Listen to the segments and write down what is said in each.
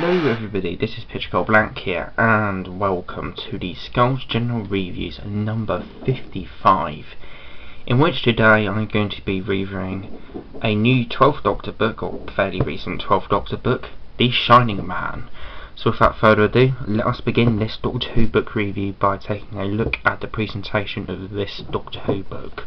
Hello everybody, this is Pitchcole Blank here, and welcome to the Skulls General Reviews number 55, in which today I'm going to be reviewing a new 12th Doctor book, or fairly recent 12th Doctor book, The Shining Man. So without further ado, let us begin this Doctor Who book review by taking a look at the presentation of this Doctor Who book.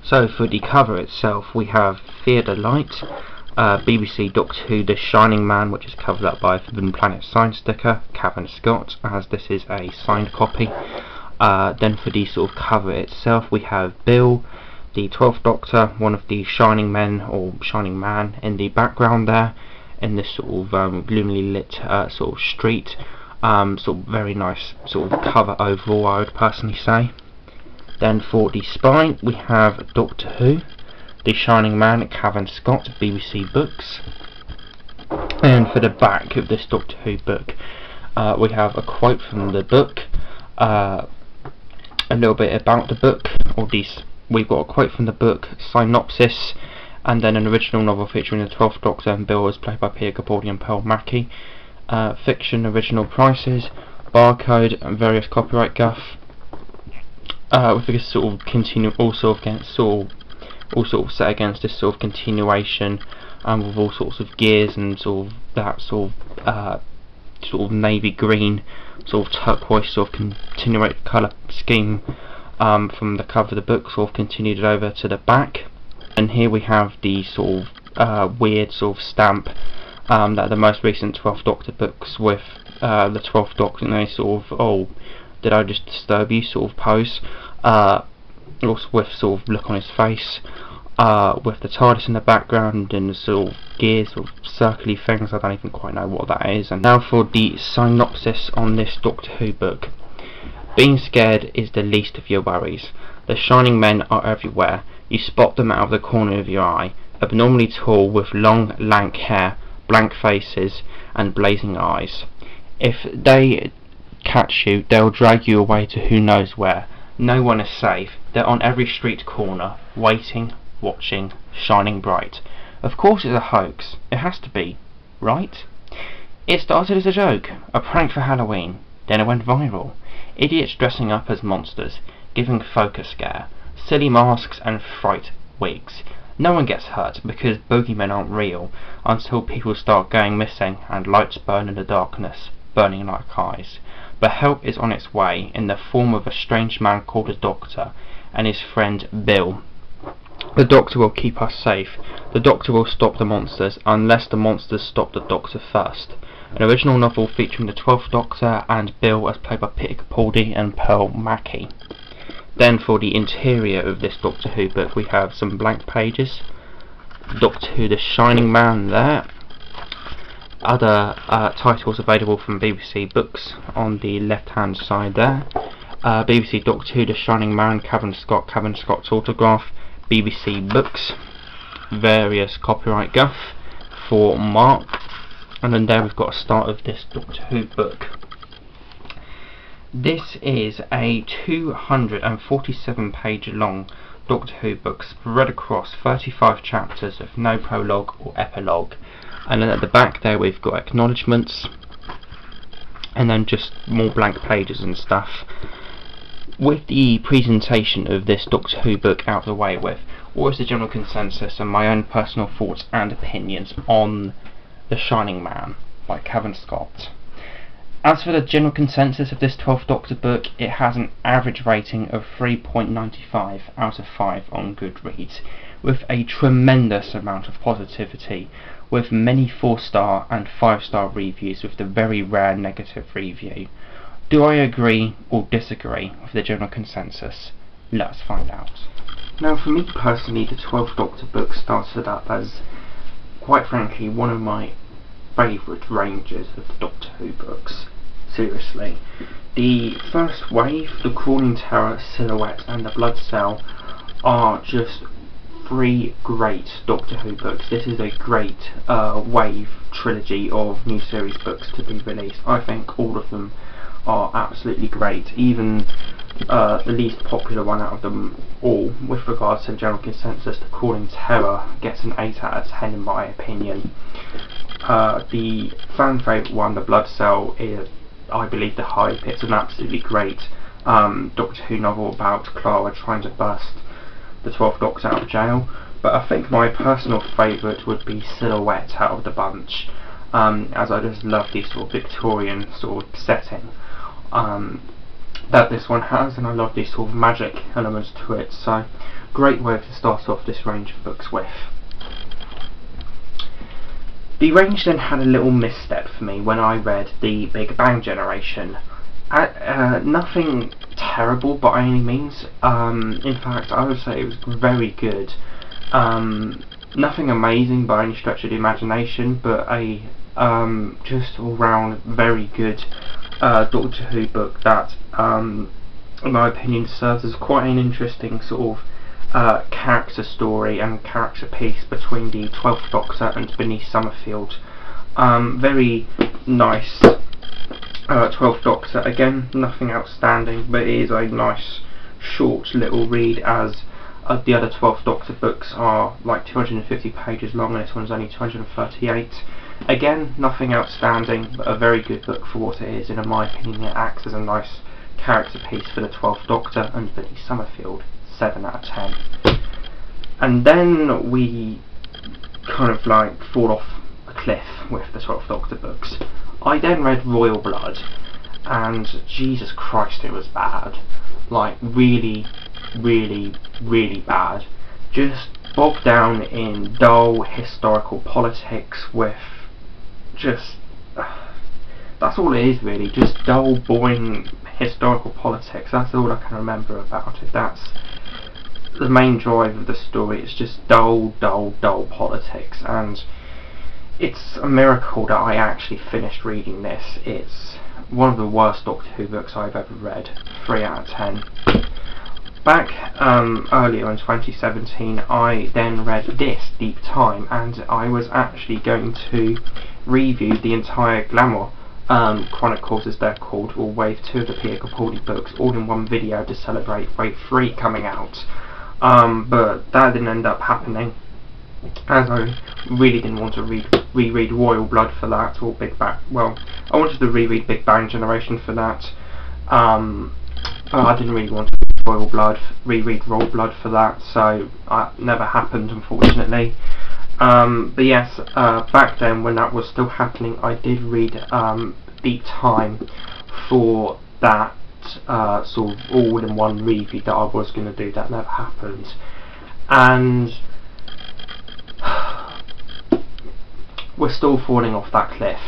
So for the cover itself, we have Theodolite, BBC Doctor Who The Shining Man, which is covered up by Forbidden Planet sign sticker, Cavan Scott, as this is a signed copy. Then for the sort of cover itself, we have Bill, the 12th Doctor, one of the Shining Men, or Shining Man, in the background there, in this sort of gloomily lit sort of street. Sort of very nice sort of cover overall, I would personally say. Then for the spine, we have Doctor Who, The Shining Man, Cavan Scott, BBC Books. And for the back of this Doctor Who book, we have a quote from the book, a little bit about the book, we've got a quote from the book, synopsis, and then an original novel featuring the 12th Doctor and Bill as played by Peter Capaldi and Pearl Mackie, fiction original prices, barcode, and various copyright guff. With this sort of all sort of set against this sort of continuation, with all sorts of gears and sort of that sort of navy green, sort of turquoise sort of continuate colour scheme from the cover of the book, sort of continued over to the back. And here we have the sort of weird sort of stamp that the most recent 12th Doctor books with the 12th Doctor in a sort of, oh, did I just disturb you sort of pose, also with sort of look on his face, with the TARDIS in the background and the sort of gears, sort of circly things. I don't even quite know what that is. And now for the synopsis on this Doctor Who book. Being scared is the least of your worries. The Shining Men are everywhere. You spot them out of the corner of your eye, abnormally tall with long, lank hair, blank faces and blazing eyes. If they catch you, they'll drag you away to who knows where. No one is safe. They're on every street corner, waiting, watching, shining bright. Of course it's a hoax. It has to be, right? It started as a joke, a prank for Halloween. Then it went viral. Idiots dressing up as monsters, giving folk a scare, silly masks and fright wigs. No one gets hurt because boogeymen aren't real until people start going missing and lights burn in the darkness, burning like eyes. But help is on its way in the form of a strange man called the Doctor and his friend Bill. The Doctor will keep us safe. The Doctor will stop the monsters unless the monsters stop the Doctor first. An original novel featuring the 12th Doctor and Bill as played by Peter Capaldi and Pearl Mackie. Then for the interior of this Doctor Who book, we have some blank pages. Doctor Who The Shining Man there. Other titles available from BBC Books on the left hand side there. BBC Doctor Who The Shining Man, Cavan Scott's autograph, BBC Books, various copyright guff for Mark, and then there we've got a start of this Doctor Who book. This is a 247 page long Doctor Who book spread across 35 chapters with no prologue or epilogue. And then at the back there we've got acknowledgements, and then just more blank pages and stuff. With the presentation of this Doctor Who book out of the way with, what is the general consensus and my own personal thoughts and opinions on The Shining Man by Cavan Scott? As for the general consensus of this 12th Doctor book, it has an average rating of 3.95 out of 5 on Goodreads, with a tremendous amount of positivity, with many 4-star and 5-star reviews with the very rare negative review. Do I agree or disagree with the general consensus? Let's find out. Now for me personally, the 12th Doctor book started up as, quite frankly, one of my favourite ranges of the Doctor Who books. Seriously. The first wave, The Crawling Terror, Silhouette and The Blood Cell are just 3 great Doctor Who books. This is a great wave trilogy of new series books to be released. I think all of them are absolutely great. Even the least popular one out of them all, with regards to the general consensus, The Crawling Terror, gets an 8 out of 10 in my opinion. The fan favourite one, The Blood Cell, is, I believe, the hype. It's an absolutely great Doctor Who novel about Clara trying to burst the 12th Doctor out of jail. But I think my personal favourite would be Silhouette out of the bunch, as I just love the sort of Victorian sort of setting that this one has, and I love these sort of magic elements to it, so great way to start off this range of books with. The range then had a little misstep for me when I read The Big Bang Generation. Nothing terrible by any means, in fact I would say it was very good. Nothing amazing by any stretch of the imagination, but a just all round very good Doctor Who book that, in my opinion, serves as quite an interesting sort of character story and character piece between the 12th Doctor and Bernice Summerfield. Very nice 12th Doctor. Again, nothing outstanding, but it is a nice short little read, as the other 12th Doctor books are like 250 pages long and this one's only 238. Again, nothing outstanding, but a very good book for what it is, and in my opinion it acts as a nice character piece for the 12th Doctor and Bernice Summerfield. 7 out of 10. And then we kind of like fall off a cliff with the 12th Doctor books. I then read Royal Blood, and Jesus Christ, it was bad. Like really, really, really bad. Just bogged down in dull historical politics with just that's all it is really, just dull, boring historical politics. That's all I can remember about it. That's the main drive of the story. It's just dull, dull, dull politics, and it's a miracle that I actually finished reading this. It's one of the worst Doctor Who books I've ever read. 3 out of 10. Back earlier in 2017, I then read this, Deep Time, and I was actually going to review the entire Glamour Chronicles, as they're called, or Wave 2 of the Peter Capaldi books, all in one video to celebrate Wave 3 coming out. But that didn't end up happening, as I really didn't want to reread Royal Blood for that, or Big Bang. Well, I wanted to reread Big Bang Generation for that, but I didn't really want to reread Royal Blood for that, so that never happened, unfortunately. But yes, back then when that was still happening, I did read Deep Time for that sort of all-in-one review that I was going to do. That never happened, and we're still falling off that cliff.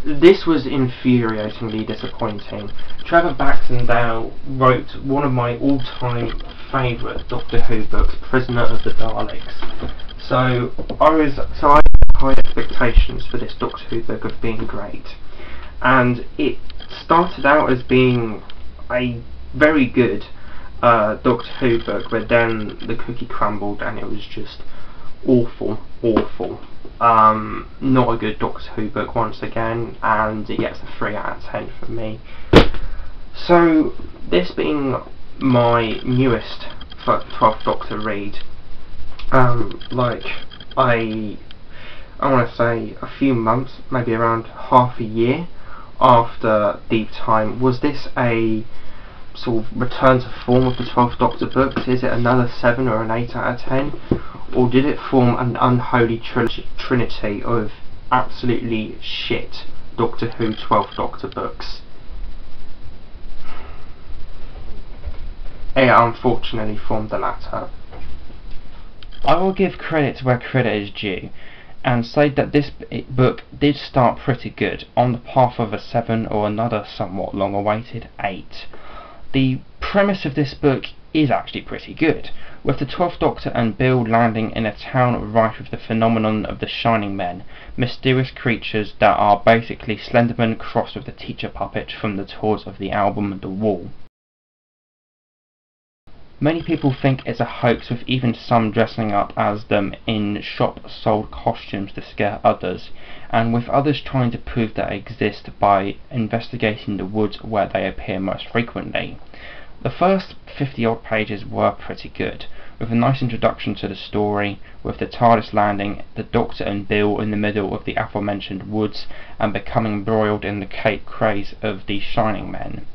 This was infuriatingly disappointing. Trevor Baxendale wrote one of my all-time favourite Doctor Who books, Prisoner of the Daleks. So I had high expectations for this Doctor Who book of being great, and it started out as being a very good Doctor Who book, but then the cookie crumbled and it was just awful, awful. Not a good Doctor Who book once again, and it gets a 3 out of 10 from me. So this being my newest 12th Doctor read, like I want to say a few months, maybe around half a year after Deep Time, was this a sort of return to form of the 12th Doctor books? Is it another 7 or an 8 out of 10? Or did it form an unholy trinity of absolutely shit Doctor Who 12th Doctor books? It unfortunately formed the latter. I will give credit where credit is due, and say that this book did start pretty good, on the path of a 7 or another somewhat long-awaited 8. The premise of this book is actually pretty good, with the 12th Doctor and Bill landing in a town rife with the phenomenon of the Shining Men, mysterious creatures that are basically Slenderman crossed with the teacher puppet from the tours of the album The Wall. Many people think it's a hoax, with even some dressing up as them in shop-sold costumes to scare others, and with others trying to prove that they exist by investigating the woods where they appear most frequently. The first 50-odd pages were pretty good, with a nice introduction to the story, with the TARDIS landing, the Doctor and Bill in the middle of the aforementioned woods, and becoming embroiled in the craze of the Shining Men.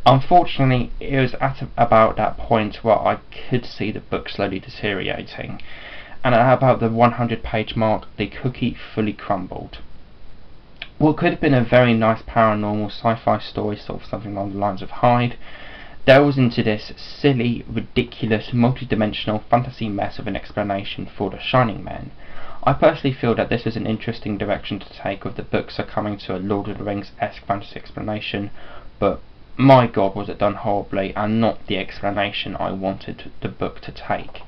Unfortunately, it was at about that point where I could see the book slowly deteriorating, and at about the 100-page mark, the cookie fully crumbled. What could have been a very nice paranormal sci-fi story, sort of something along the lines of Hyde, delves into this silly, ridiculous, multi-dimensional fantasy mess of an explanation for the Shining Men. I personally feel that this is an interesting direction to take, with the book succumbing to a Lord of the Rings-esque fantasy explanation, but my god, was it done horribly, and not the explanation I wanted the book to take.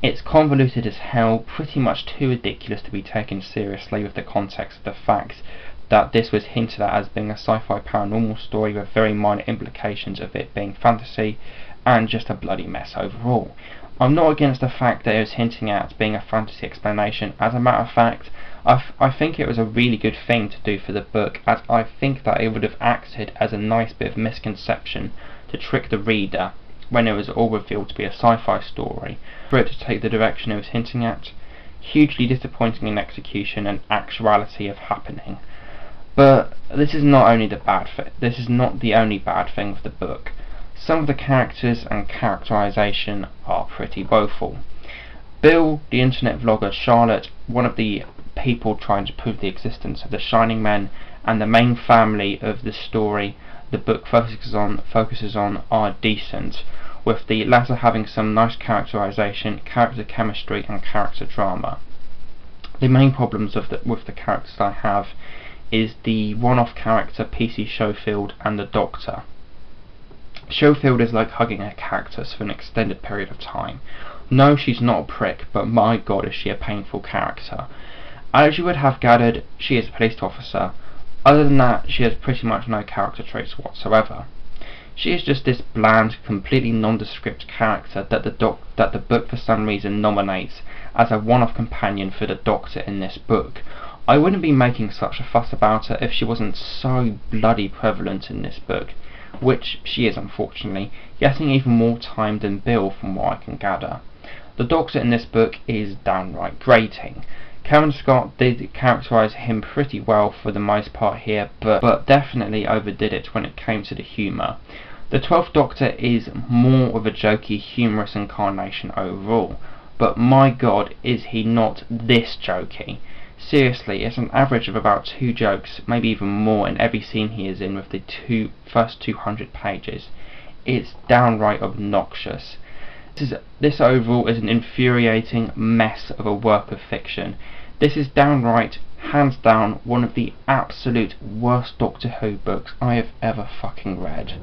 It's convoluted as hell, pretty much too ridiculous to be taken seriously with the context of the fact that this was hinted at as being a sci-fi paranormal story, with very minor implications of it being fantasy, and just a bloody mess overall. I'm not against the fact that it was hinting at being a fantasy explanation. As a matter of fact, I think it was a really good thing to do for the book, as I think that it would have acted as a nice bit of misconception to trick the reader when it was all revealed to be a sci-fi story, for it to take the direction it was hinting at. Hugely disappointing in execution and actuality of happening. But this is not the only bad thing with the book. Some of the characters and characterization are pretty woeful. Bill, the internet vlogger, Charlotte, one of the people trying to prove the existence of the Shining Men, and the main family of the story the book focuses on are decent, with the latter having some nice characterization, character chemistry, and character drama. The main problems with the characters I have is the one-off character PC Schofield and the Doctor. Schofield is like hugging her characters for an extended period of time. No, she's not a prick, but my god is she a painful character. As you would have gathered, she is a police officer. Other than that, she has pretty much no character traits whatsoever. She is just this bland, completely nondescript character that the book for some reason nominates as a one-off companion for the Doctor in this book. I wouldn't be making such a fuss about her if she wasn't so bloody prevalent in this book, which she is unfortunately, getting even more time than Bill from what I can gather. The Doctor in this book is downright grating. Kevin Scott did characterise him pretty well for the most part here, but definitely overdid it when it came to the humour. The 12th Doctor is more of a jokey, humorous incarnation overall, but my god is he not this jokey. Seriously, it's an average of about 2 jokes, maybe even more, in every scene he is in with the first 200 pages. It's downright obnoxious. This overall is an infuriating mess of a work of fiction. This is downright, hands down, one of the absolute worst Doctor Who books I have ever fucking read.